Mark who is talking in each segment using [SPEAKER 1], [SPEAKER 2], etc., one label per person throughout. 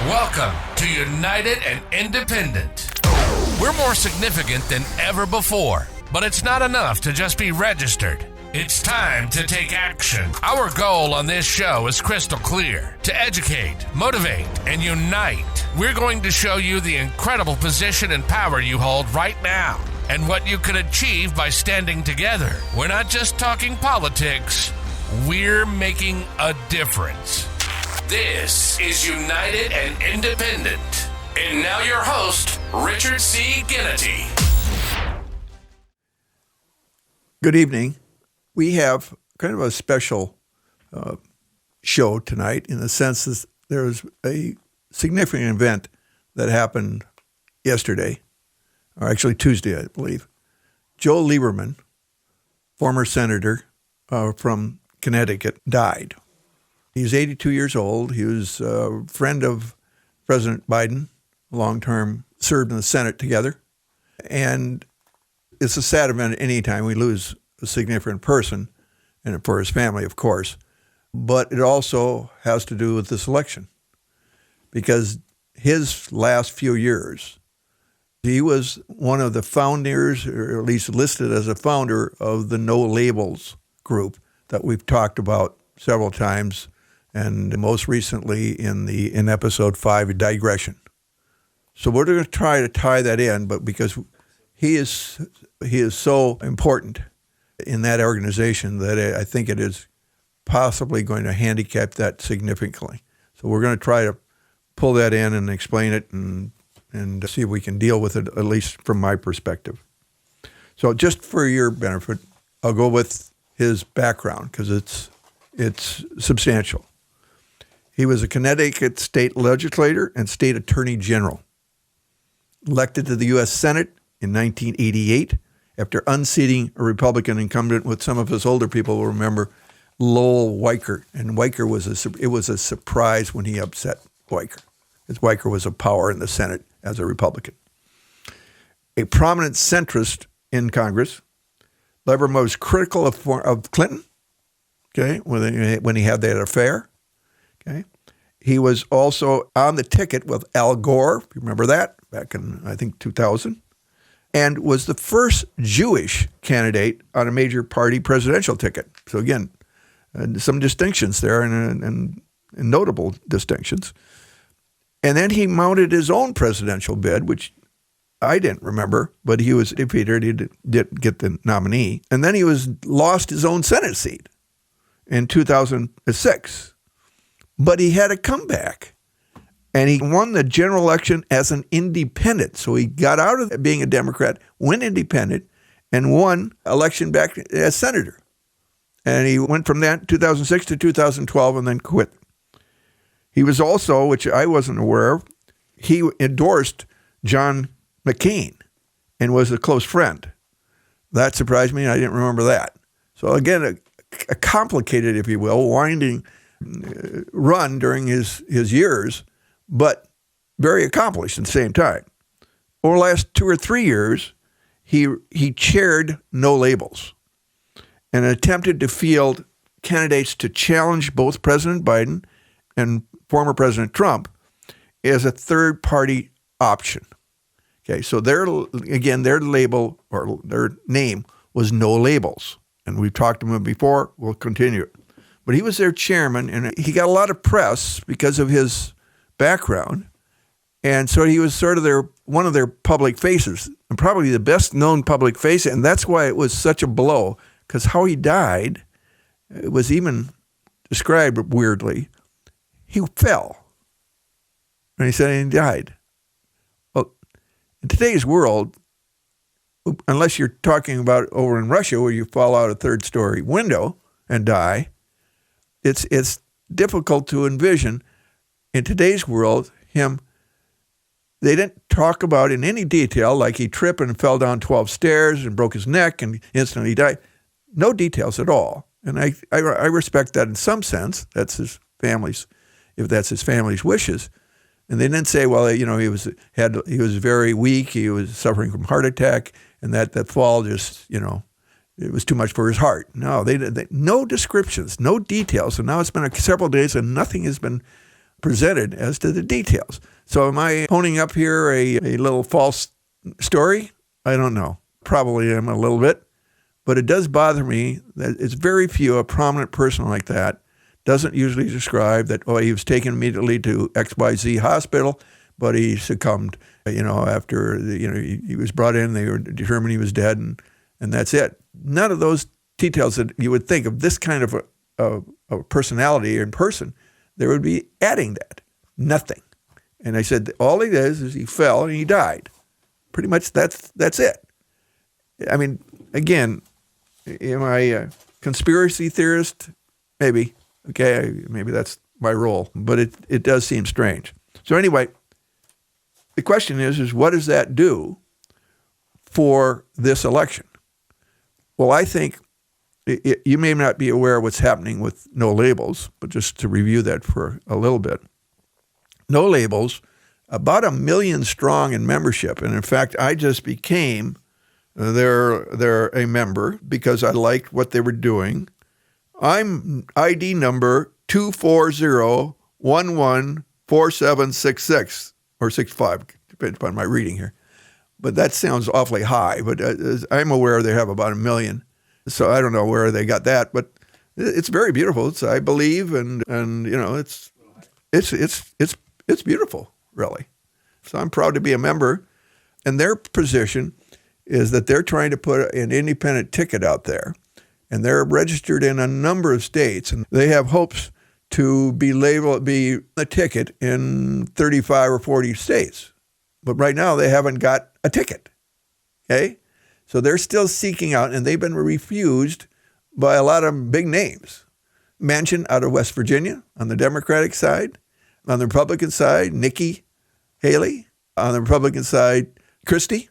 [SPEAKER 1] Welcome to United and Independent. We're more significant than ever before, but it's not enough to just be registered. It's time to take action. Our goal on this show is crystal clear: to educate, motivate, and unite. We're going to show you the incredible position and power you hold right now and what you can achieve by standing together. We're not just talking politics, we're making a difference. This is United and Independent. And now your host, Richard C. Ginnity.
[SPEAKER 2] Good evening. We have kind of a special show tonight in the sense that there's a significant event that happened yesterday, or actually Tuesday, I believe. Joe Liberman, former senator from Connecticut, died. He's 82 years old. He was a friend of President Biden, long-term, served in the Senate together. And it's a sad event anytime we lose a significant person, and for his family, of course. But it also has to do with this election, because his last few years, he was one of the founders, or at least listed as a founder, of the No Labels group that we've talked about several times, and most recently in episode 5, Digression. So we're going to try to tie that in, but because he is so important in that organization that I think it is possibly going to handicap that significantly. So we're going to try to pull that in and explain it and see if we can deal with it, at least from my perspective. So just for your benefit, I'll go with his background because it's substantial. He was a Connecticut state legislator and state attorney general, elected to the U.S. Senate in 1988 after unseating a Republican incumbent with some of us older people will remember, Lowell Weicker. And Weicker was a surprise when he upset Weicker, because Weicker was a power in the Senate as a Republican. A prominent centrist in Congress, Liberman was critical of Clinton, okay, when he had that affair. Okay, he was also on the ticket with Al Gore, if you remember that, back in, I think, 2000, and was the first Jewish candidate on a major party presidential ticket. So again, some distinctions there and notable distinctions. And then he mounted his own presidential bid, which I didn't remember, but he was defeated. He didn't get the nominee. And then he lost his own Senate seat in 2006. But he had a comeback, and he won the general election as an independent. So he got out of being a Democrat, went independent, and won election back as senator. And he went from that 2006 to 2012 and then quit. He was also, which I wasn't aware of, he endorsed John McCain and was a close friend. That surprised me, and I didn't remember that. So again, a complicated, if you will, winding run during his years, but very accomplished at the same time. Over the last 2 or 3 years, he chaired No Labels and attempted to field candidates to challenge both President Biden and former President Trump as a third-party option. Okay, so their label or their name was No Labels, and we've talked to him before. We'll continue it. But he was their chairman, and he got a lot of press because of his background. And so he was sort of one of their public faces, and probably the best-known public face. And that's why it was such a blow, because how he died, it was even described weirdly. He fell, and he said he died. Well, in today's world, unless you're talking about over in Russia where you fall out a third-story window and die, it's difficult to envision in today's world him. They didn't talk about in any detail, like he tripped and fell down 12 stairs and broke his neck and instantly died. No details at all. And I respect that in some sense. That's his family's, if that's his family's wishes. And they didn't say, well, he was very weak, he was suffering from heart attack, and that fall just, it was too much for his heart. No, they no descriptions, no details. And now it's been several days and nothing has been presented as to the details. So am I honing up here a little false story? I don't know. Probably am a little bit. But it does bother me that it's very few, a prominent person like that doesn't usually describe that, he was taken immediately to XYZ hospital, but he succumbed, after, he was brought in, they were determined he was dead, and that's it. None of those details that you would think of this kind of a personality in person, there would be adding that. Nothing. And I said, all he does is he fell and he died. Pretty much that's it. I mean, again, am I a conspiracy theorist? Maybe. Okay, maybe that's my role, but it does seem strange. So anyway, the question is what does that do for this election? Well, I think you may not be aware of what's happening with No Labels, but just to review that for a little bit. No Labels, about 1 million strong in membership, and in fact, I just became they're a member because I liked what they were doing. I'm ID number 240114766 or 65, depends upon my reading here. But that sounds awfully high. But I'm aware they have about 1 million, so I don't know where they got that. But it's very beautiful. It's, I believe, and it's beautiful, really. So I'm proud to be a member. And their position is that they're trying to put an independent ticket out there. And they're registered in a number of states. And they have hopes to be a ticket in 35 or 40 states. But right now they haven't got a ticket. Okay? So they're still seeking out, and they've been refused by a lot of big names. Manchin out of West Virginia on the Democratic side. On the Republican side, Nikki Haley. On the Republican side, Christie.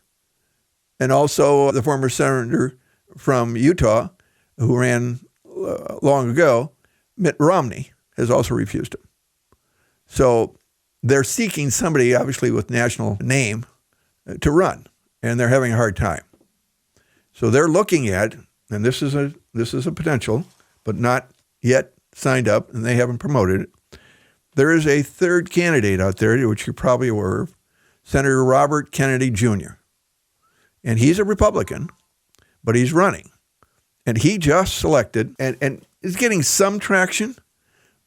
[SPEAKER 2] And also the former senator from Utah, who ran long ago, Mitt Romney, has also refused him. So they're seeking somebody, obviously, with national name to run, and they're having a hard time. So they're looking at, and this is a potential, but not yet signed up, and they haven't promoted it. There is a third candidate out there, which you're probably aware of, Senator Robert Kennedy Jr. And he's a Republican, but he's running. And he just selected, and is getting some traction,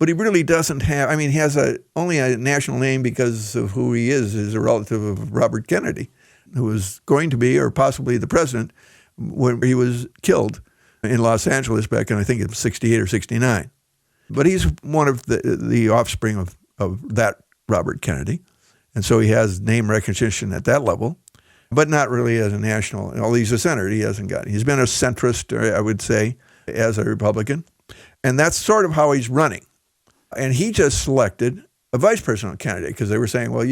[SPEAKER 2] but he really doesn't have, he has only a national name because of who he is a relative of Robert Kennedy, who was going to be, or possibly the president, when he was killed in Los Angeles back in, I think it was 68 or 69. But he's one of the offspring of that Robert Kennedy. And so he has name recognition at that level, but not really as a national. Well, he's a senator. He hasn't got it. He's been a centrist, I would say, as a Republican. And that's sort of how he's running. And he just selected a vice presidential candidate because they were saying, well,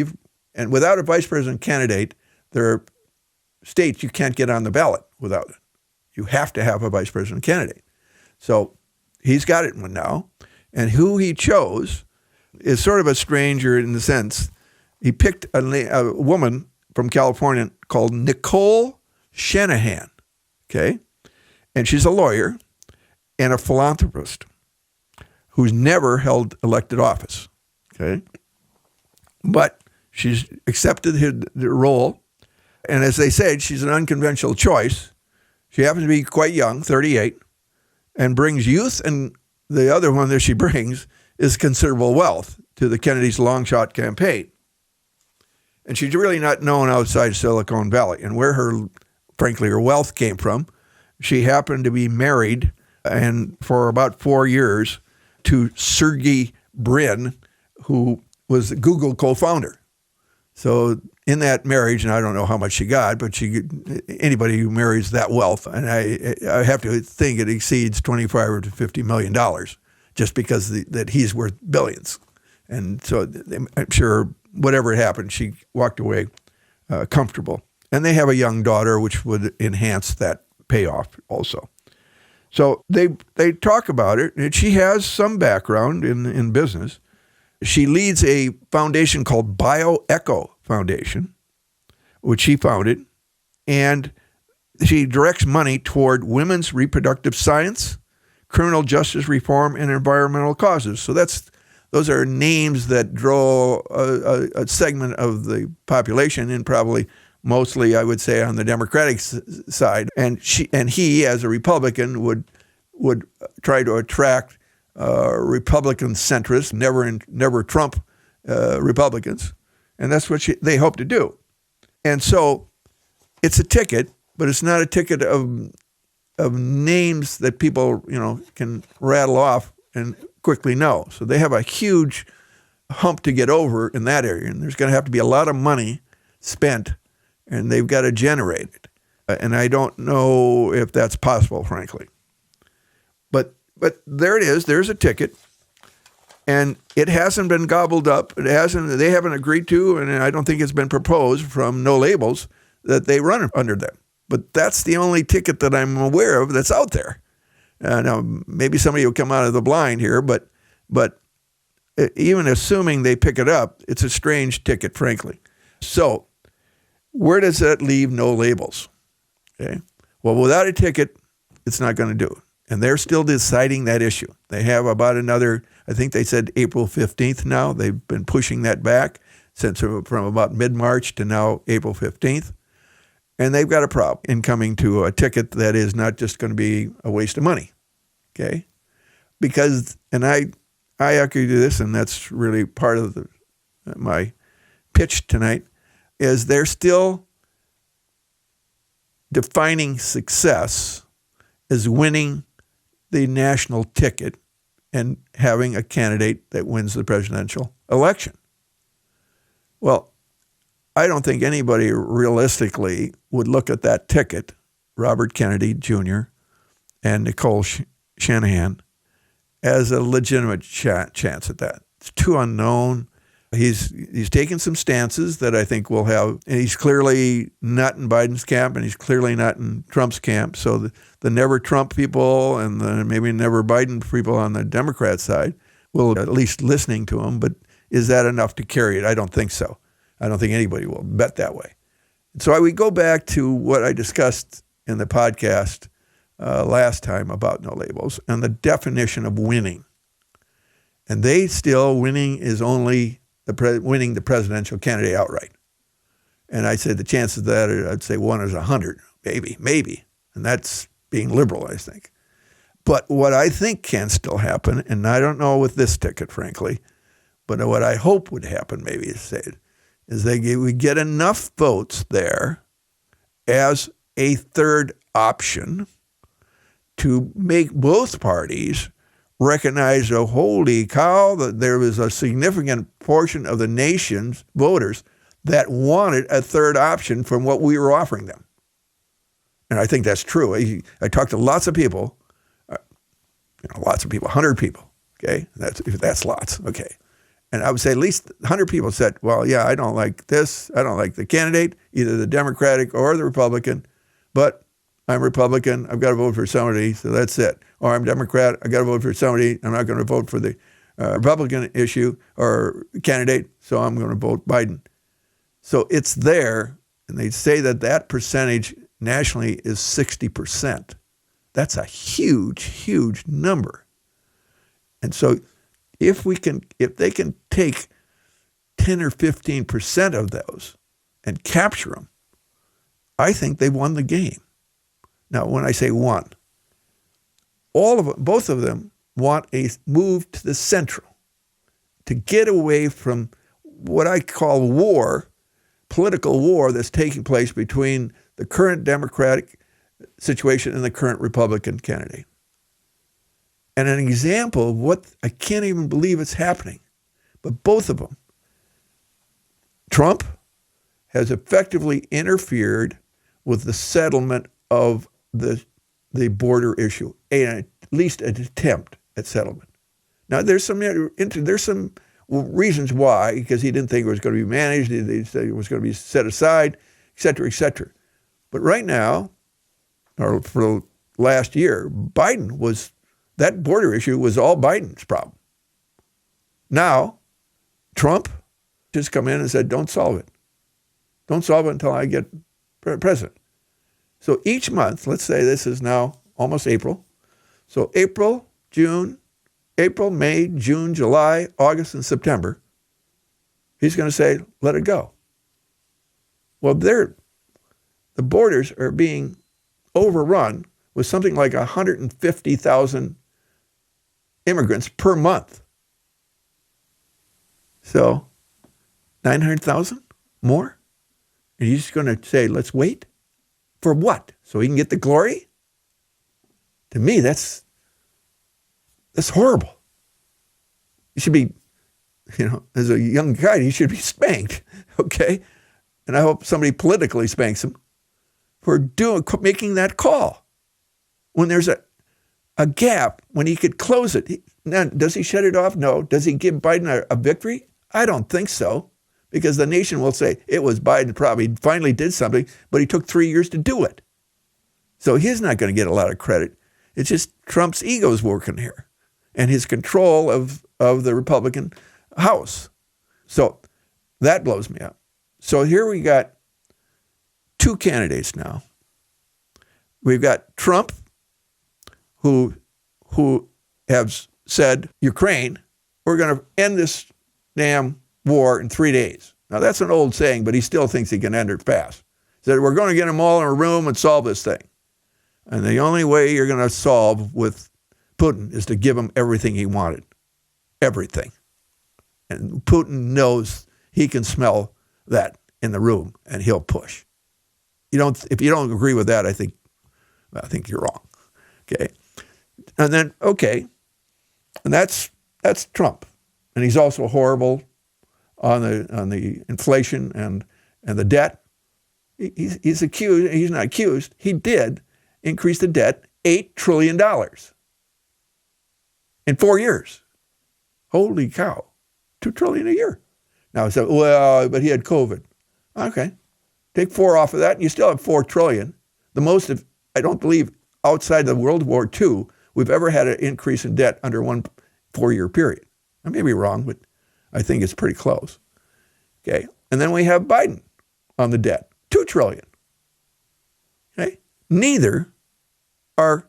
[SPEAKER 2] and without a vice president candidate, there are states you can't get on the ballot without it. You have to have a vice president candidate. So he's got it one now. And who he chose is sort of a stranger in the sense he picked a woman from California called Nicole Shanahan, okay? And she's a lawyer and a philanthropist who's never held elected office, okay? But she's accepted the role, and as they said, she's an unconventional choice. She happens to be quite young, 38, and brings youth, and the other one that she brings is considerable wealth to the Kennedy's long shot campaign. And she's really not known outside Silicon Valley. And where her wealth came from, she happened to be married, and for about 4 years, to Sergey Brin, who was the Google co-founder. So in that marriage, and I don't know how much she got, but anybody who marries that wealth, and I have to think it exceeds $25 to $50 million, just because that he's worth billions. And so I'm sure whatever happened, she walked away comfortable. And they have a young daughter, which would enhance that payoff also. So they talk about it, and she has some background in business. She leads a foundation called BioEcho Foundation, which she founded, and she directs money toward women's reproductive science, criminal justice reform, and environmental causes. So that's those are names that draw a segment of the population, and probably mostly, I would say, on the Democratic side. And he, as a Republican, would try to attract Republican centrists, never Trump Republicans, and that's what they hope to do. And so, it's a ticket, but it's not a ticket of names that people can rattle off and quickly know. So they have a huge hump to get over in that area, and there's going to have to be a lot of money spent, and they've got to generate it. And I don't know if that's possible, frankly. But there it is. There's a ticket, and it hasn't been gobbled up. They haven't agreed to, and I don't think it's been proposed from No Labels that they run under them. But that's the only ticket that I'm aware of that's out there. Now, maybe somebody will come out of the blind here, but even assuming they pick it up, it's a strange ticket, frankly. So where does that leave No Labels? Okay. Well, without a ticket, it's not going to do it. And they're still deciding that issue. They have about another, I think they said April 15th now. They've been pushing that back from about mid-March to now April 15th. And they've got a problem in coming to a ticket that is not just going to be a waste of money, okay? Because, and I argue this, and that's really part of my pitch tonight, is they're still defining success as winning the national ticket and having a candidate that wins the presidential election. Well, I don't think anybody realistically would look at that ticket, Robert Kennedy Jr. and Nicole Shanahan, as a legitimate chance at that. It's too unknown. He's taken some stances that I think will have, and he's clearly not in Biden's camp, and he's clearly not in Trump's camp. So the never Trump people and the maybe never Biden people on the Democrat side will at least listening to him. But is that enough to carry it? I don't think so. I don't think anybody will bet that way. So I would go back to what I discussed in the podcast last time about No Labels and the definition of winning. And they still, winning is only winning the presidential candidate outright. And I said the chances of that are, I'd say 1 is 100, maybe. And that's being liberal, I think. But what I think can still happen, and I don't know with this ticket, frankly, but what I hope would happen maybe is we get enough votes there as a third option to make both parties recognize, oh, holy cow, that there was a significant portion of the nation's voters that wanted a third option from what we were offering them. And I think that's true. I talked to lots of people, 100 people, okay? That's lots, okay. And I would say at least 100 people said, well, yeah, I don't like this. I don't like the candidate, either the Democratic or the Republican, but I'm Republican. I've got to vote for somebody, so that's it. Or I'm Democrat. I've got to vote for somebody. I'm not going to vote for the Republican issue or candidate, so I'm going to vote Biden. So it's there, and they say that percentage nationally is 60%. That's a huge, huge number. And so if they can take 10 or 15% of those and capture them, I think they won the game. Now, when I say won, both of them want a move to the central to get away from what I call political war that's taking place between the current Democratic situation and the current Republican candidate. And an example of what, I can't even believe it's happening, but both of them, Trump has effectively interfered with the settlement of the border issue, at least an attempt at settlement. Now, there's some reasons why, because he didn't think it was going to be managed, he said it was going to be set aside, et cetera, et cetera. But right now, or for last year, that border issue was all Biden's problem. Now, Trump just come in and said, don't solve it. Don't solve it until I get president. So each month, let's say this is now almost April. So April, June, April, May, June, July, August, and September, he's going to say, let it go. Well, the borders are being overrun with something like 150,000 immigrants per month. So 900,000 more? And he's just going to say, let's wait? For what? So he can get the glory? To me, that's horrible. You should be, as a young guy, he should be spanked, okay? And I hope somebody politically spanks him for making that call. When there's a gap, when he could close it. Now, does he shut it off? No. Does he give Biden a victory? I don't think so, because the nation will say it was Biden probably finally did something, but he took 3 years to do it. So he's not going to get a lot of credit. It's just Trump's ego's working here and his control of the Republican House. So that blows me up. So here we got two candidates now. We've got Trump, who has said, Ukraine, we're going to end this damn war in 3 days. Now, that's an old saying, but he still thinks he can end it fast. He said, we're going to get them all in a room and solve this thing. And the only way you're going to solve with Putin is to give him everything he wanted. Everything. And Putin knows he can smell that in the room, and he'll push. If you don't agree with that, I think you're wrong. Okay. And then, and that's Trump. And he's also horrible on the inflation and the debt. He's accused, he's not accused, he did increase the debt $8 trillion in 4 years. Holy cow. $2 trillion a year. Now, so, well, but he had COVID. Okay. Take 4 off of that, and you still have $4 trillion. The most of, I don't believe, outside of World War II, we've ever had an increase in debt under 1 4-year period. I may be wrong, but I think it's pretty close. Okay. And then we have Biden on the debt, $2 trillion. Okay. Neither are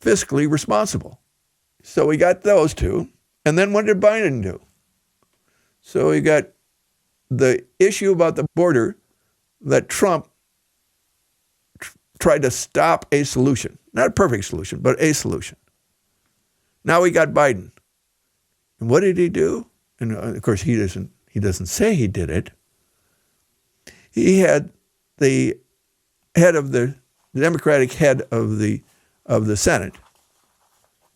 [SPEAKER 2] fiscally responsible. So we got those two. And then what did Biden do? So we got the issue about the border that Trump tried to stop a solution. Not a perfect solution, but a solution. Now we got Biden. And what did he do? And of course, he doesn't say he did it. He had the head of the Democratic head of the Senate.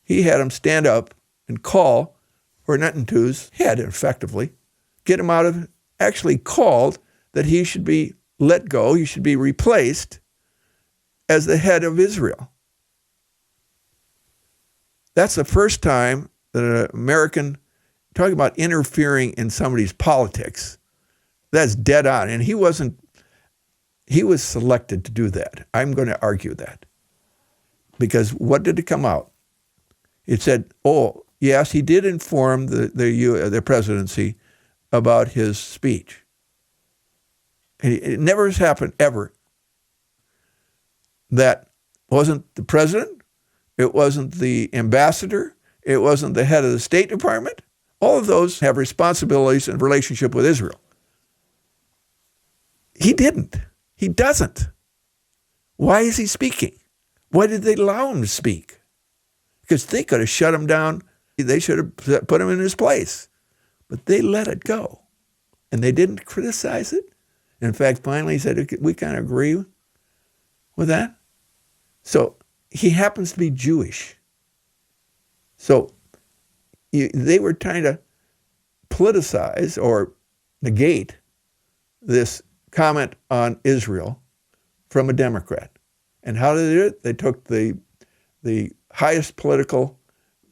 [SPEAKER 2] He had him stand up and call for Netanyahu's head, effectively, get him out of, actually called that he should be let go, he should be replaced as the head of Israel. That's the first time that an American, talking about interfering in somebody's politics, that's dead on. And he was selected to do that. I'm going to argue that. Because what did it come out? It said, oh, yes, he did inform the presidency about his speech. And it never has happened, ever, that wasn't the president, it wasn't the ambassador, it wasn't the head of the State Department. All of those have responsibilities in relationship with Israel. He didn't. He doesn't. Why is he speaking? Why did they allow him to speak? Because they could have shut him down. They should have put him in his place. But they let it go. And they didn't criticize it. In fact, finally he said, we kind of agree with that. So he happens to be Jewish. So they were trying to politicize or negate this comment on Israel from a Democrat. And how did they do it? They took the highest political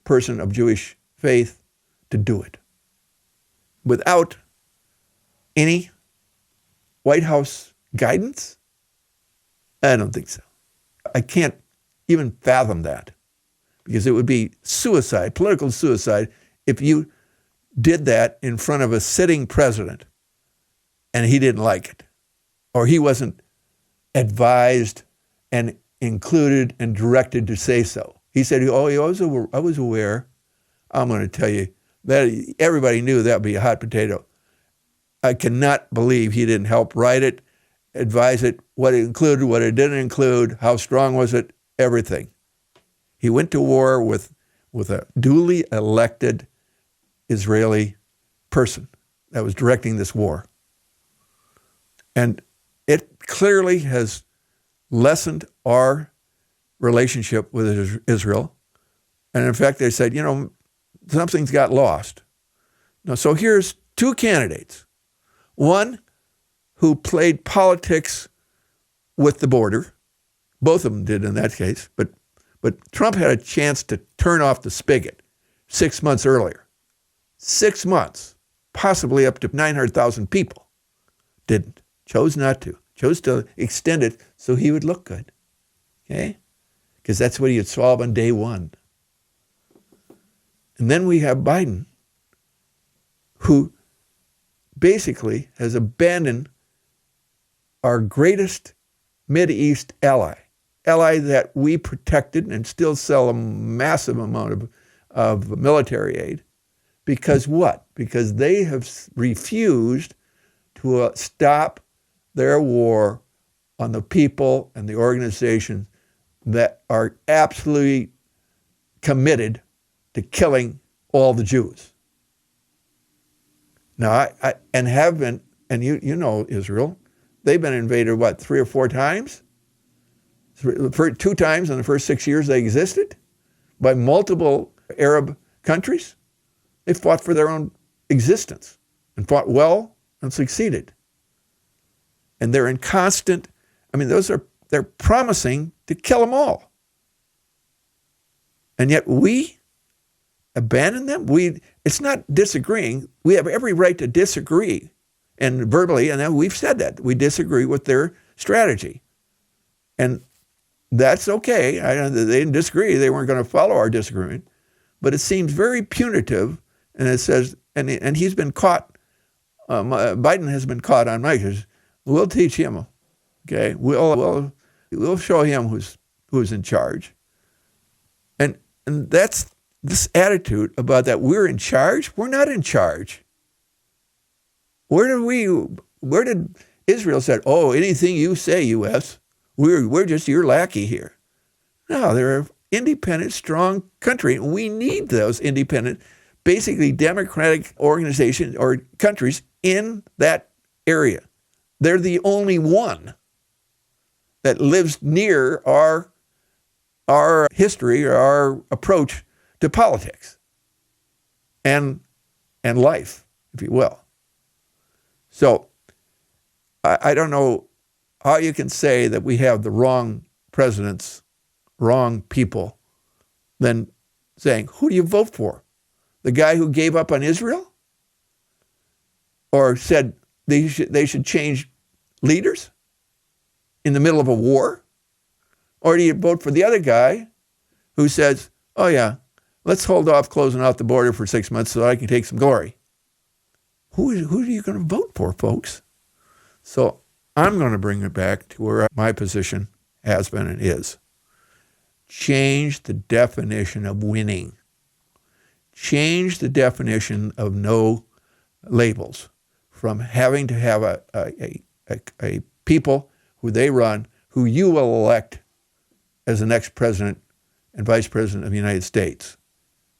[SPEAKER 2] person of Jewish faith to do it without any White House guidance? I don't think so. I can't even fathom that, because it would be suicide, political suicide, if you did that in front of a sitting president and he didn't like it, or he wasn't advised and included and directed to say so. He said, oh, I was aware I'm going to tell you that everybody knew that would be a hot potato. I cannot believe he didn't help write it, advise it, what it included, what it didn't include, how strong was it, everything. He went to war with a duly elected Israeli person that was directing this war. And it clearly has lessened our relationship with Israel. And in fact, they said, something's got lost. Now, so here's two candidates. One who played politics with the border. Both of them did in that case. But Trump had a chance to turn off the spigot 6 months earlier. 6 months, possibly up to 900,000 people. Didn't. Chose not to. Chose to extend it so he would look good. Okay? Because that's what he had solved on day one. And then we have Biden, who basically has abandoned our greatest Mideast ally that we protected and still sell a massive amount of military aid. Because what? Because they have refused to stop their war on the people and the organizations that are absolutely committed to killing all the Jews. Now, you know Israel, they've been invaded, 3 or 4 times? 2 times in the first 6 years they existed by multiple Arab countries. They fought for their own existence and fought well and succeeded. And they're in constant, they're promising to kill them all. And yet we abandon them? It's not disagreeing. We have every right to disagree, and verbally, and we've said that. We disagree with their strategy. And that's okay. They didn't disagree. They weren't going to follow our disagreement. But it seems very punitive, and it says, and he's been caught, Biden has been caught on mic. We'll teach him, okay? We'll show him who's in charge. And that's this attitude about that we're in charge. We're not in charge. Where did Israel said, oh, anything you say, U.S., we're just your lackey here. No, they're an independent, strong country. And we need those independent, basically democratic organizations or countries in that area. They're the only one that lives near our history or our approach to politics and life, if you will. So I don't know how you can say that we have the wrong presidents, wrong people, than saying, who do you vote for? The guy who gave up on Israel? Or said they should change leaders in the middle of a war? Or do you vote for the other guy who says, oh yeah, let's hold off closing out the border for 6 months so I can take some glory? Who are you going to vote for, folks? So I'm going to bring it back to where my position has been and is. Change the definition of winning. Change the definition of no labels from having to have a people who they run, who you will elect as the next president and vice president of the United States.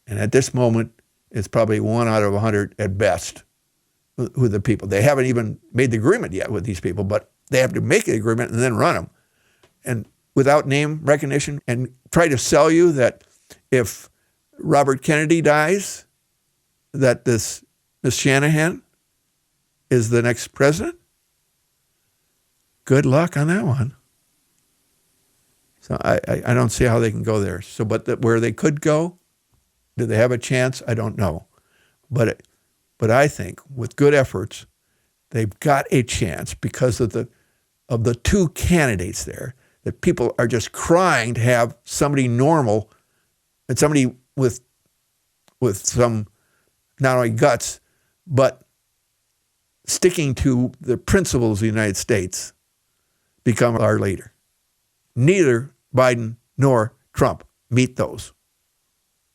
[SPEAKER 2] And at this moment, it's probably 1 out of 100 at best who the people. They haven't even made the agreement yet with these people, but they have to make the agreement and then run them. And without name recognition, and try to sell you that if Robert Kennedy dies, that this Ms. Shanahan is the next president. Good luck on that one. So I don't see how they can go there. So, but where they could go, do they have a chance? I don't know. But I think with good efforts, they've got a chance because of the two candidates there, that people are just crying to have somebody normal and somebody with some not only guts, but sticking to the principles of the United States become our leader. Neither Biden nor Trump meet those.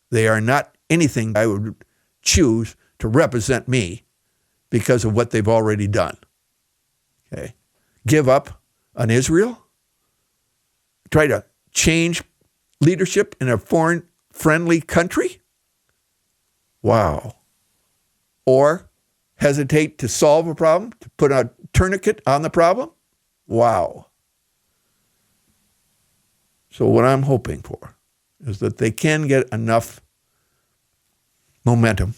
[SPEAKER 2] They are not anything I would choose to represent me because of what they've already done. Okay. Give up on Israel? Try to change leadership in a foreign-friendly country? Wow. Or hesitate to solve a problem, to put a tourniquet on the problem? Wow. So what I'm hoping for is that they can get enough momentum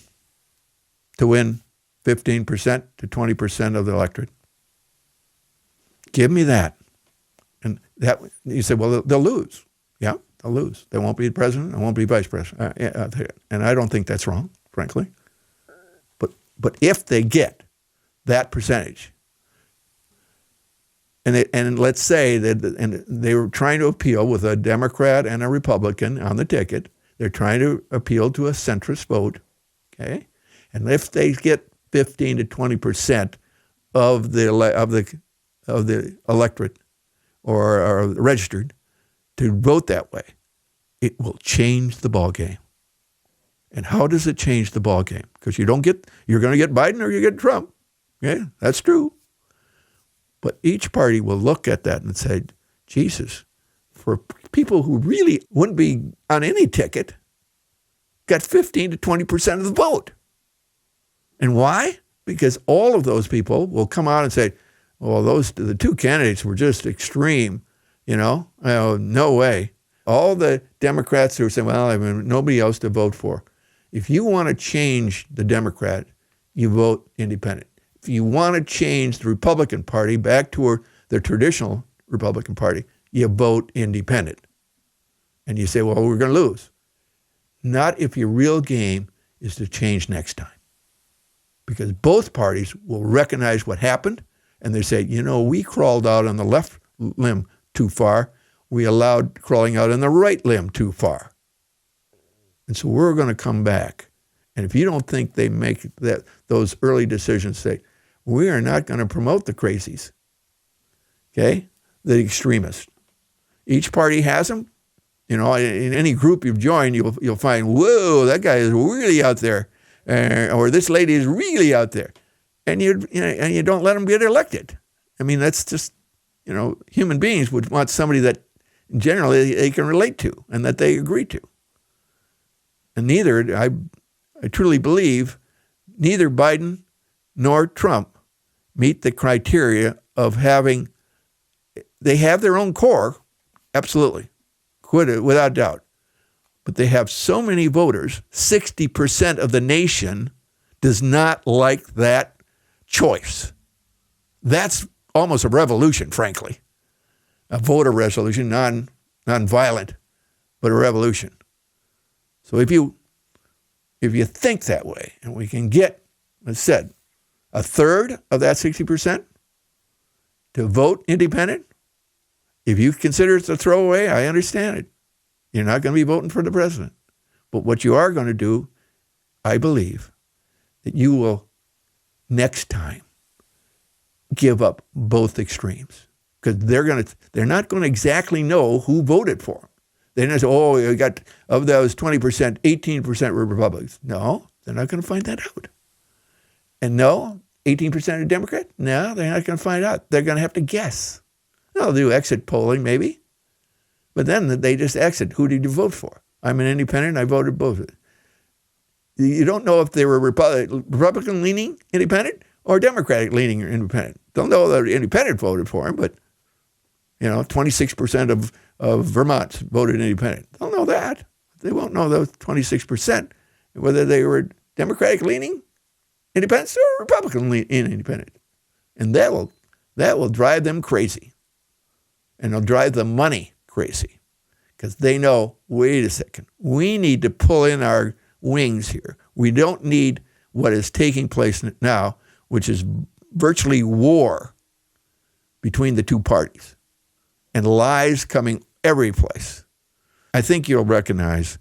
[SPEAKER 2] to win 15% to 20% of the electorate. Give me that. And that, you say, well, they'll lose. Yeah, they'll lose. They won't be president, they won't be vice president. And I don't think that's wrong, frankly. But if they get that percentage, and let's say that and they were trying to appeal with a Democrat and a Republican on the ticket, they're trying to appeal to a centrist vote, okay? And if they get 15 to 20% of the electorate or registered to vote that way, it will change the ball game. And how does it change the ball game? Because you're going to get Biden or you get Trump. Okay, that's true. But each party will look at that and say, Jesus, for people who really wouldn't be on any ticket, got 15 to 20% of the vote. And why? Because all of those people will come out and say, well, the two candidates were just extreme, no way. All the Democrats who are saying, well, I mean, nobody else to vote for. If you want to change the Democrat, you vote independent. If you want to change the Republican Party back to the traditional Republican Party, you vote independent. And you say, well, we're going to lose. Not if your real game is to change next time. Because both parties will recognize what happened, and they say, we crawled out on the left limb too far. We allowed crawling out on the right limb too far. And so we're going to come back. And if you don't think they make those early decisions, say, we are not going to promote the crazies, okay, the extremists. Each party has them. In any group you've joined, you'll find, whoa, that guy is really out there, or this lady is really out there, and you don't let them get elected. I mean, that's just, human beings would want somebody that generally they can relate to and that they agree to. And I truly believe neither Biden nor Trump meet the criteria of they have their own core, absolutely, without doubt. But they have so many voters, 60% of the nation does not like that choice. That's almost a revolution, frankly. A voter resolution, non-violent, but a revolution. So if you think that way, and we can get, as said, a third of that 60% to vote independent, if you consider it a throwaway, I understand it. You're not going to be voting for the president. But what you are going to do, I believe, that you will next time give up both extremes. Because they're not going to exactly know who voted for them. They're not saying, we got, of those 20%, 18% were Republicans. No, they're not going to find that out. And no, 18% are Democrat? No, they're not going to find out. They're going to have to guess. They'll do exit polling, maybe. But then they just exit. Who did you vote for? I'm an independent. I voted both. You don't know if they were Republican-leaning independent or Democratic-leaning independent. Don't know that the independent voted for him, but 26% of Vermont voted independent. They'll know that. They won't know those 26%, whether they were Democratic-leaning independents or Republican-leaning independent. And that will drive them crazy. And it'll drive the money crazy. Because they know, wait a second, we need to pull in our wings here. We don't need what is taking place now, which is virtually war between the two parties and lies coming every place. I think you'll recognize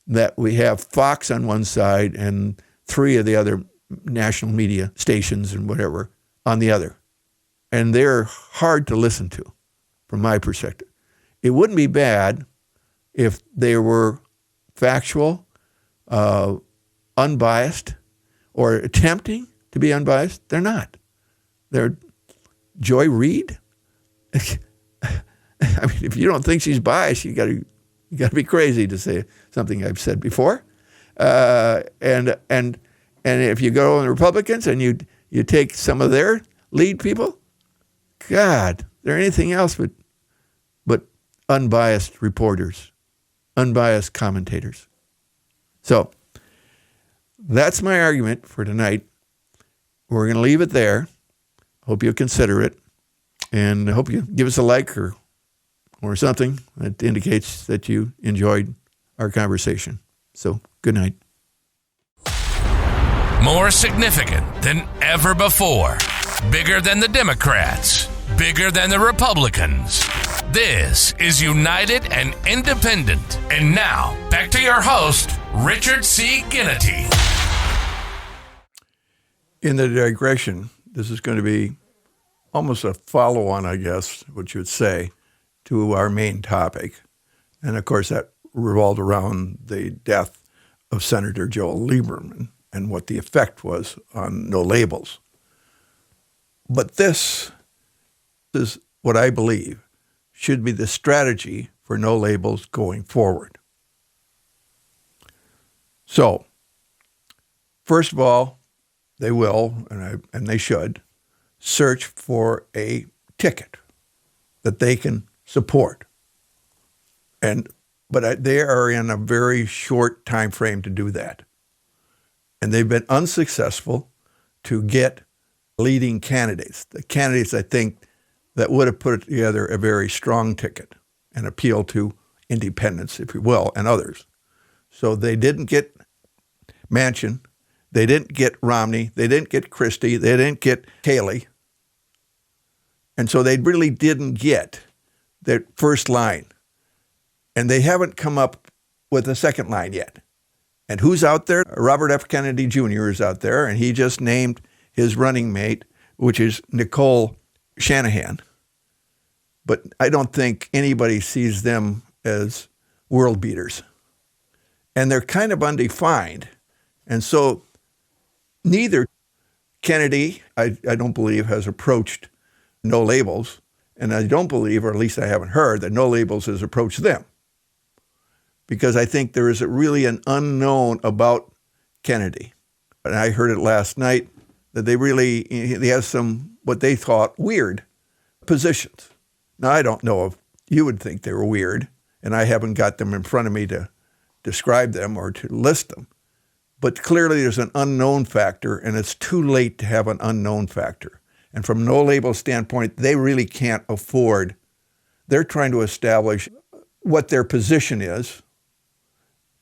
[SPEAKER 2] that we have Fox on one side and three of the other national media stations and whatever on the other. And they're hard to listen to, from my perspective. It wouldn't be bad if they were factual, unbiased or attempting to be unbiased. They're not. They're Joy Reid. I mean, if you don't think she's biased, you got to be crazy to say something I've said before. And if you go on the Republicans and you take some of their lead people, God, they're anything else but unbiased reporters, unbiased commentators. So that's my argument for tonight. We're going to leave it there. Hope you'll consider it, and I hope you give us a like or something that indicates that you enjoyed our conversation. So, good night.
[SPEAKER 1] More significant than ever before. Bigger than the Democrats. Bigger than the Republicans. This is United and Independent. And now, back to your host, Richard C. Ginnity.
[SPEAKER 2] In the digression, this is going to be almost a follow-on, I guess, what you would say, to our main topic. And, of course, that revolved around the death of Senator Joel Lieberman and what the effect was on no labels. But this is what I believe should be the strategy for no labels going forward. So, first of all, they will, and they should, search for a ticket that they can support. But they are in a very short time frame to do that. And they've been unsuccessful to get leading candidates. The candidates, I think, that would have put together a very strong ticket and appeal to independents, if you will, and others. So they didn't get Manchin. They didn't get Romney. They didn't get Christie. They didn't get Haley. And so they really didn't get their first line. And they haven't come up with a second line yet. And who's out there? Robert F. Kennedy Jr. is out there, and he just named his running mate, which is Nicole Shanahan. But I don't think anybody sees them as world beaters. And they're kind of undefined. And so neither Kennedy, I don't believe, has approached No Labels. And I don't believe, or at least I haven't heard, that No Labels has approached them. Because I think there is really an unknown about Kennedy. And I heard it last night that he has some, what they thought, weird positions. Now, I don't know if you would think they were weird, and I haven't got them in front of me to describe them or to list them. But clearly there's an unknown factor, and it's too late to have an unknown factor. And from No Label standpoint, they really can't afford. They're trying to establish what their position is,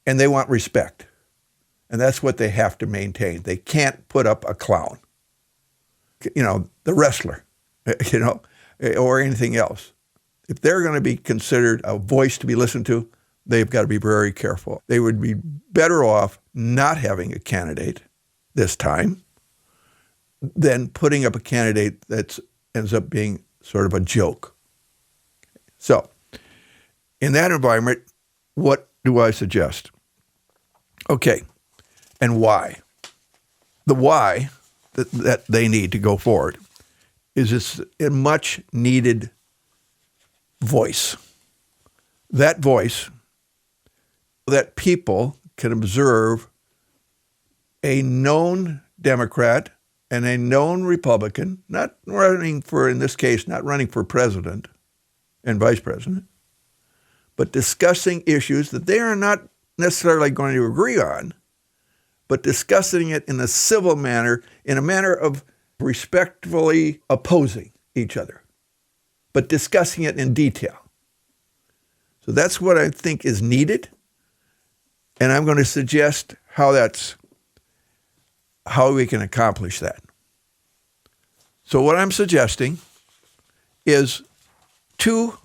[SPEAKER 2] and they want respect. And that's what they have to maintain. They can't put up a clown, the wrestler, or anything else. If they're going to be considered a voice to be listened to, they've got to be very careful. They would be better off not having a candidate this time than putting up a candidate that ends up being sort of a joke. So, in that environment, what do I suggest? Okay, and why? The why that they need to go forward is this a much needed voice. That voice that people can observe a known Democrat and a known Republican, not running for, in this case, not running for president and vice president, but discussing issues that they are not necessarily going to agree on, but discussing it in a civil manner, in a manner of respectfully opposing each other, but discussing it in detail. So that's what I think is needed, and I'm going to suggest how we can accomplish that. So what I'm suggesting is two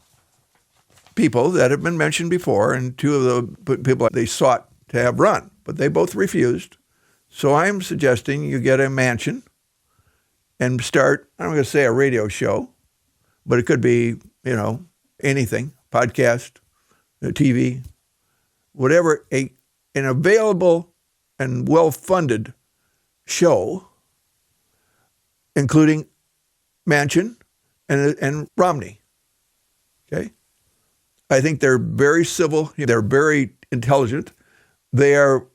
[SPEAKER 2] people that have been mentioned before, and two of the people they sought to have run, but they both refused. So I'm suggesting you get a Manchin and start, I'm going to say a radio show, but it could be, anything, podcast, TV, whatever, an available and well-funded show, including Manchin and Romney. Okay? I think they're very civil. They're very intelligent. They are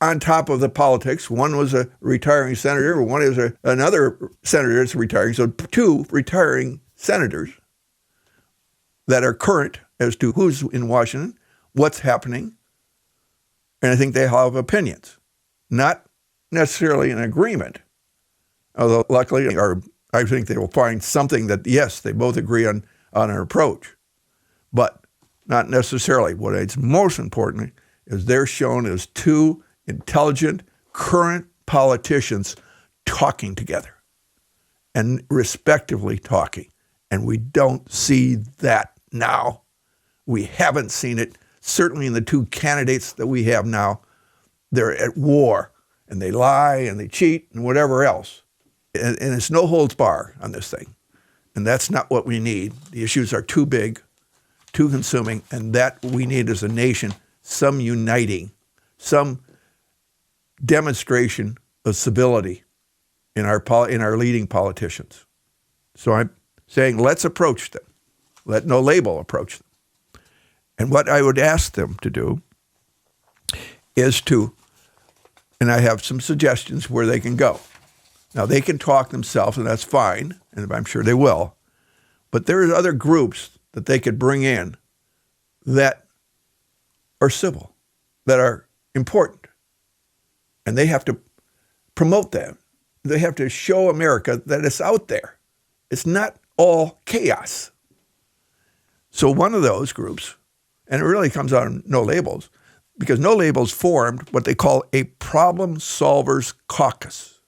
[SPEAKER 2] on top of the politics. One was a retiring senator. One is another senator that's retiring. So two retiring senators that are current as to who's in Washington, what's happening. And I think they have opinions. Not necessarily an agreement, although luckily, or I think they will find something that, yes, they both agree on an approach. But not necessarily. What is most important is they're shown as two intelligent, current politicians talking together and respectively talking. And we don't see that now. We haven't seen it. Certainly in the two candidates that we have now, they're at war and they lie and they cheat and whatever else. And it's no holds bar on this thing. And that's not what we need. The issues are too big, too consuming, and that we need as a nation some uniting, some demonstration of civility in our leading politicians. So I'm saying let's approach them. Let no label approach them. And what I would ask them to do is to, and I have some suggestions where they can go. Now, they can talk themselves, and that's fine, and I'm sure they will. But there are other groups that they could bring in that are civil, that are important. And they have to promote that. They have to show America that it's out there. It's not all chaos. So one of those groups, and it really comes out of No Labels, because No Labels formed what they call a Problem Solvers Caucus.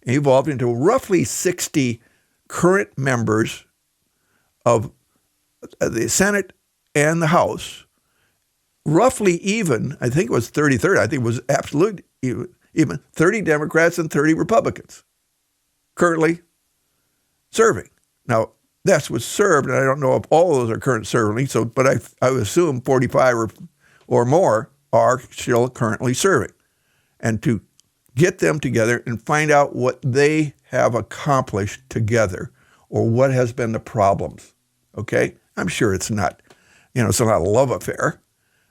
[SPEAKER 2] It evolved into roughly 60 current members of the Senate and the House, roughly even, I think it was 30-30, I think it was absolute even 30 Democrats and 30 Republicans currently serving. Now, that's what's served, and I don't know if all of those are current serving, but I would assume 45 or more are still currently serving. And to get them together and find out what they have accomplished together or what has been the problems, okay? I'm sure it's not a love affair.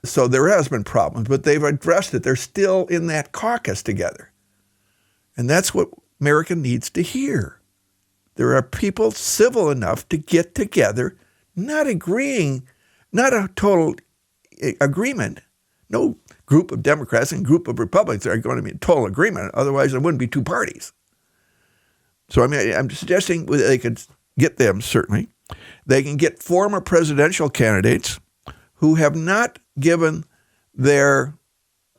[SPEAKER 2] So there has been problems, but they've addressed it. They're still in that caucus together. And that's what America needs to hear. There are people civil enough to get together, not agreeing, not a total agreement. No group of Democrats and group of Republicans are going to be in total agreement. Otherwise, there wouldn't be two parties. So, I'm suggesting they could get them, certainly. They can get former presidential candidates who have not given their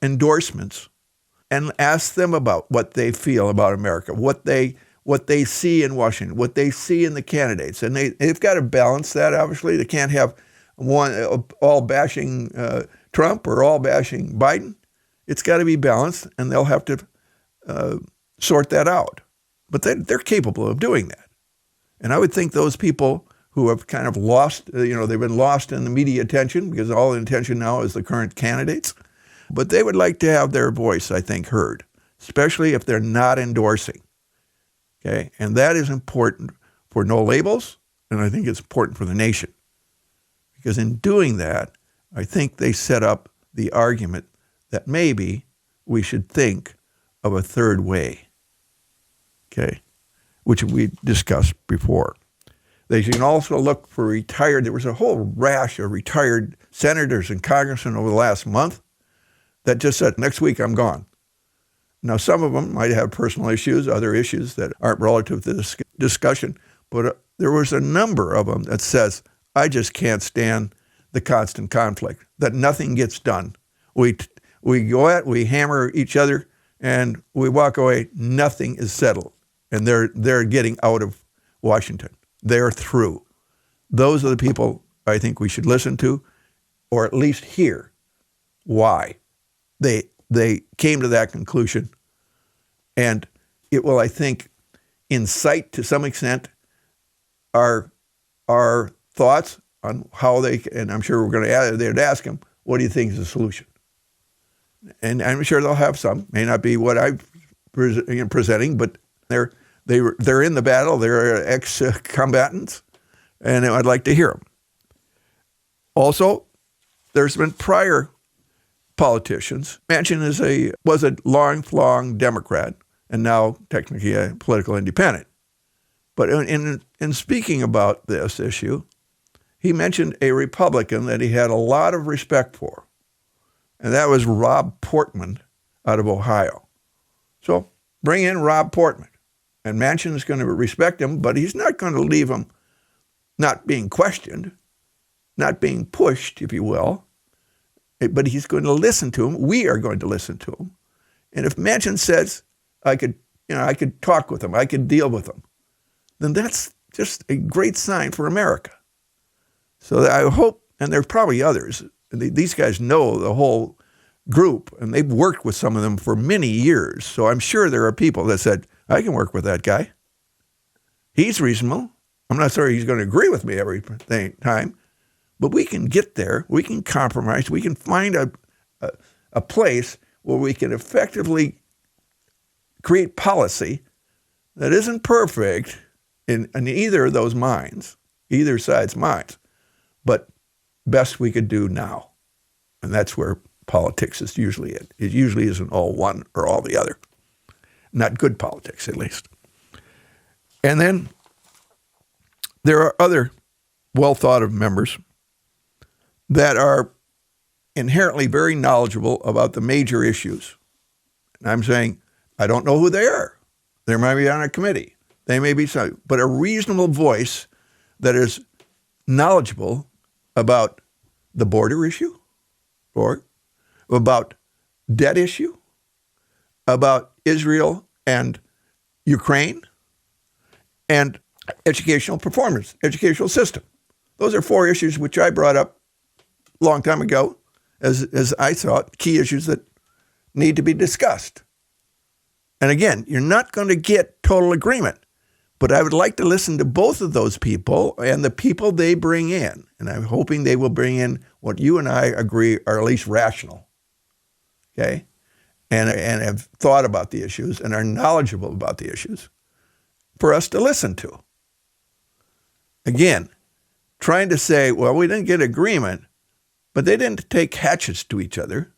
[SPEAKER 2] endorsements and ask them about what they feel about America, what they see in Washington, what they see in the candidates. And they've got to balance that, obviously. They can't have one all bashing Trump or all bashing Biden. It's got to be balanced, and they'll have to sort that out. But they're capable of doing that. And I would think those people who have kind of lost, they've been lost in the media attention because all the attention now is the current candidates. But they would like to have their voice, I think, heard, especially if they're not endorsing. Okay, and that is important for No Labels, and I think it's important for the nation. Because in doing that, I think they set up the argument that maybe we should think of a third way, okay, which we discussed before. They can also look for retired. There was a whole rash of retired senators and congressmen over the last month that just said, next week I'm gone. Now, some of them might have personal issues, other issues that aren't relative to this discussion, but there was a number of them that says, I just can't stand the constant conflict, that nothing gets done. We go at, we hammer each other, and we walk away, nothing is settled. And they're getting out of Washington. They're through. Those are the people I think we should listen to, or at least hear why they came to that conclusion. And it will, I think, incite to some extent our thoughts on how they, and I'm sure we're going to they'd ask them, what do you think is the solution? And I'm sure they'll have some. May not be what I'm presenting, but they're in the battle. They're ex-combatants, and I'd like to hear them. Also, there's been prior politicians. Manchin was a lifelong Democrat, and now technically a political independent. But in speaking about this issue, he mentioned a Republican that he had a lot of respect for, and that was Rob Portman out of Ohio. So bring in Rob Portman, and Manchin is going to respect him, but he's not going to leave him not being questioned, not being pushed, if you will, but he's going to listen to him. We are going to listen to him. And if Manchin says, I could talk with him, I could deal with him, then that's just a great sign for America. So I hope, and there's probably others, these guys know the whole group, and they've worked with some of them for many years. So I'm sure there are people that said, I can work with that guy. He's reasonable. I'm not sorry he's going to agree with me every time, but we can get there. We can compromise. We can find a place where we can effectively create policy that isn't perfect in either of those minds, either side's minds, but best we could do now. And that's where politics is usually it. It usually isn't all one or all the other. Not good politics, at least. And then there are other well-thought-of members that are inherently very knowledgeable about the major issues. And I'm saying, I don't know who they are. They might be on a committee. They may be some, but a reasonable voice that is knowledgeable about the border issue, or about debt issue, about Israel and Ukraine, and educational performance, educational system. Those are 4 issues which I brought up a long time ago as I thought key issues that need to be discussed. And again, you're not going to get total agreement, but I would like to listen to both of those people and the people they bring in. And I'm hoping they will bring in what you and I agree are at least rational, okay? And have thought about the issues and are knowledgeable about the issues for us to listen to. Again, trying to say, well, we didn't get agreement, but they didn't take hatchets to each other,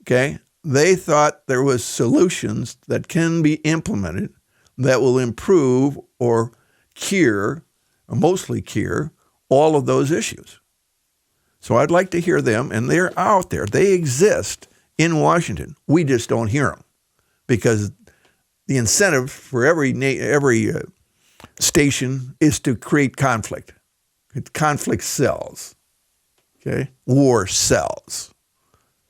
[SPEAKER 2] okay? They thought there was solutions that can be implemented that will improve or cure, or mostly cure, all of those issues. So I'd like to hear them, and they're out there. They exist in Washington. We just don't hear them because the incentive for every station is to create conflict. Conflict sells, okay? War sells,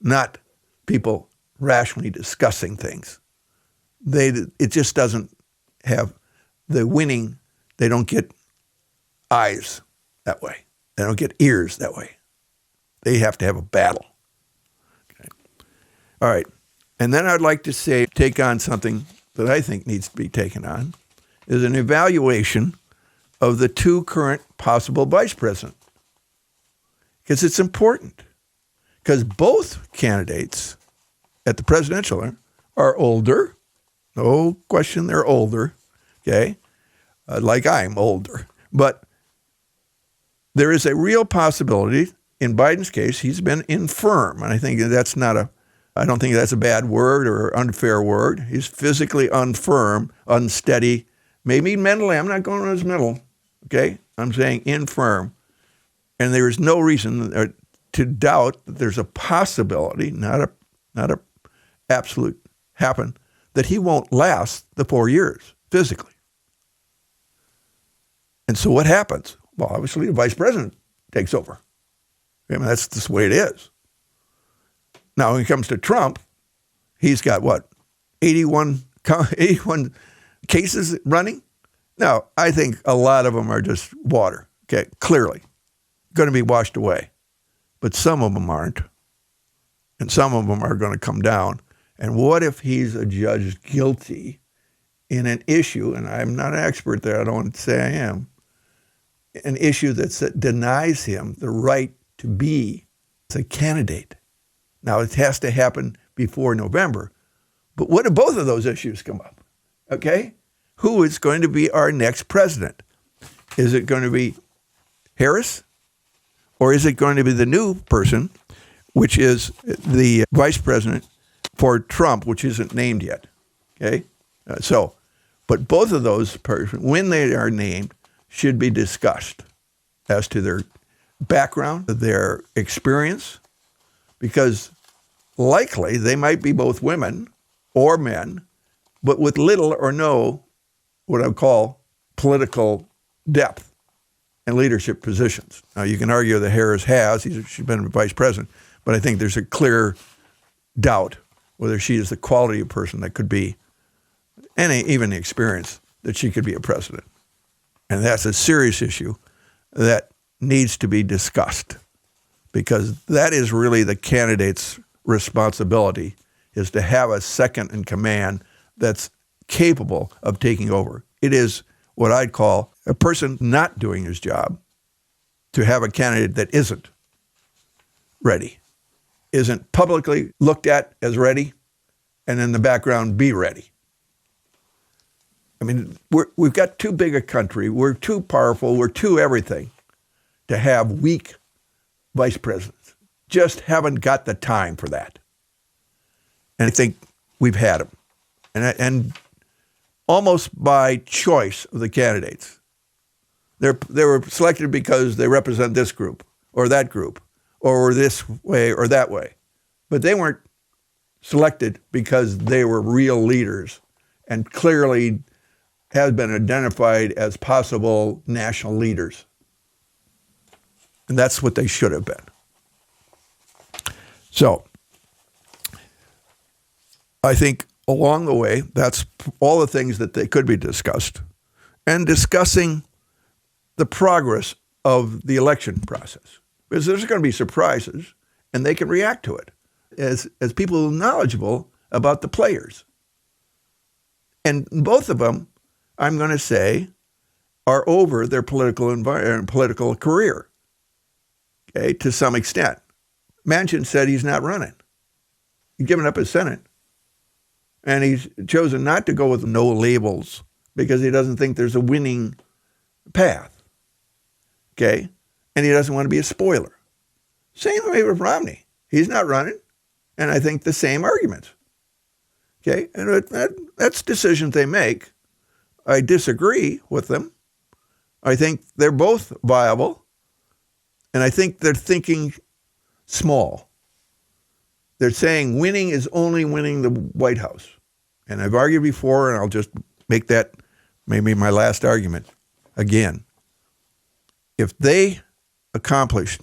[SPEAKER 2] not people rationally discussing things. It just doesn't have the winning. They don't get eyes that way. They don't get ears that way. They have to have a battle. Okay. All right. And then I'd like to take on something that I think needs to be taken on, is an evaluation of the 2 current possible vice presidents. Because it's important. Because both candidates at the presidential are older. No question they're older, okay? Like I'm older. But there is a real possibility, in Biden's case, he's been infirm. And I think I don't think that's a bad word or unfair word. He's physically infirm, unsteady, maybe mentally. I'm not going on his mental, okay? I'm saying infirm. And there is no reason to doubt that there's a possibility, not a absolute happen, that he won't last the 4 years physically. And so what happens? Well, obviously the vice president takes over. I mean, that's just the way it is. Now, when it comes to Trump, he's got what, 81 cases running? Now, I think a lot of them are just water, okay, clearly going to be washed away. But some of them aren't. And some of them are going to come down. And what if he's adjudged guilty in an issue, and I'm not an expert there, I don't want to say I am, an issue that denies him the right to be a candidate. Now, it has to happen before November. But what if both of those issues come up? Okay? Who is going to be our next president? Is it going to be Harris? Or is it going to be the new person, which is the vice president for Trump, which isn't named yet? Okay? But both of those persons, when they are named, should be discussed as to their background, their experience, because likely they might be both women or men, but with little or no, what I would call, political depth and leadership positions. Now, you can argue that Harris has. She's been vice president, but I think there's a clear doubt whether she is the quality of person that could be, and even the experience that she could be a president. And that's a serious issue that needs to be discussed, because that is really the candidate's responsibility, is to have a second in command that's capable of taking over. It is what I'd call a person not doing his job to have a candidate that isn't ready, isn't publicly looked at as ready, and in the background be ready. I mean, we've got too big a country, we're too powerful, we're too everything to have weak vice presidents. Just haven't got the time for that. And I think we've had them. And almost by choice of the candidates. They were selected because they represent this group or that group or this way or that way. But they weren't selected because they were real leaders and clearly have been identified as possible national leaders. And that's what they should have been. So I think along the way, that's all the things that they could be discussed, and discussing the progress of the election process. Because there's going to be surprises, and they can react to it as people knowledgeable about the players. And both of them, I'm going to say, are over their political career, okay, to some extent. Manchin said he's not running. He's given up his Senate. And he's chosen not to go with no labels because he doesn't think there's a winning path, okay? And he doesn't want to be a spoiler. Same way with Romney. He's not running, and I think the same arguments, okay? And that's decisions they make. I disagree with them. I think they're both viable, and I think they're thinking small. They're saying winning is only winning the White House. And I've argued before, and I'll just make that maybe my last argument again. If they accomplish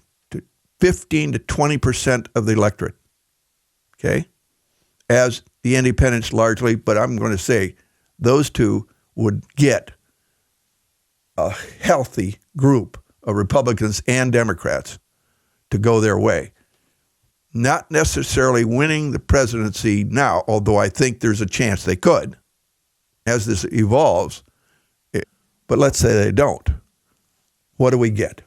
[SPEAKER 2] 15 to 20% of the electorate, okay, as the independents largely, but I'm going to say those two would get a healthy group of Republicans and Democrats to go their way. Not necessarily winning the presidency now, although I think there's a chance they could as this evolves. But let's say they don't. What do we get?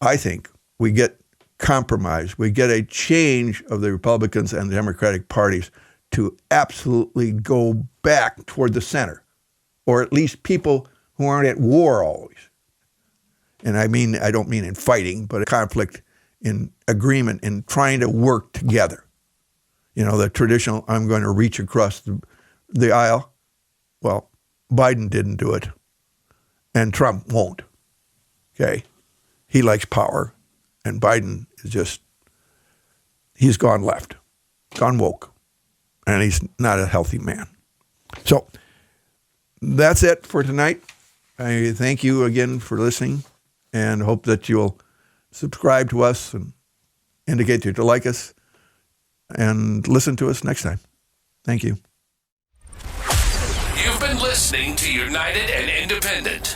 [SPEAKER 2] I think we get compromise. We get a change of the Republicans and the Democratic parties to absolutely go back toward the center, or at least people who aren't at war always. And I don't mean in fighting, but a conflict in agreement, in trying to work together. You know, the traditional, I'm going to reach across the aisle. Well, Biden didn't do it, and Trump won't, okay? He likes power, and Biden is he's gone left, gone woke, and he's not a healthy man. So that's it for tonight. I thank you again for listening, and hope that you'll subscribe to us and indicate that you like us, and listen to us next time. Thank you.
[SPEAKER 1] You've been listening to United and Independent.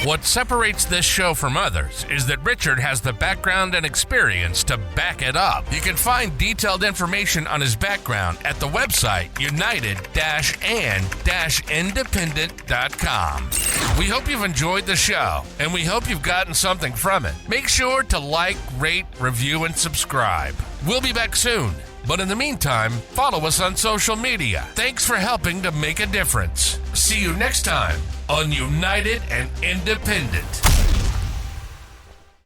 [SPEAKER 1] What separates this show from others is that Richard has the background and experience to back it up. You can find detailed information on his background at the website united-and-independent.com. We hope you've enjoyed the show, and we hope you've gotten something from it. Make sure to like, rate, review, and subscribe. We'll be back soon. But in the meantime, follow us on social media. Thanks for helping to make a difference. See you next time on United and Independent.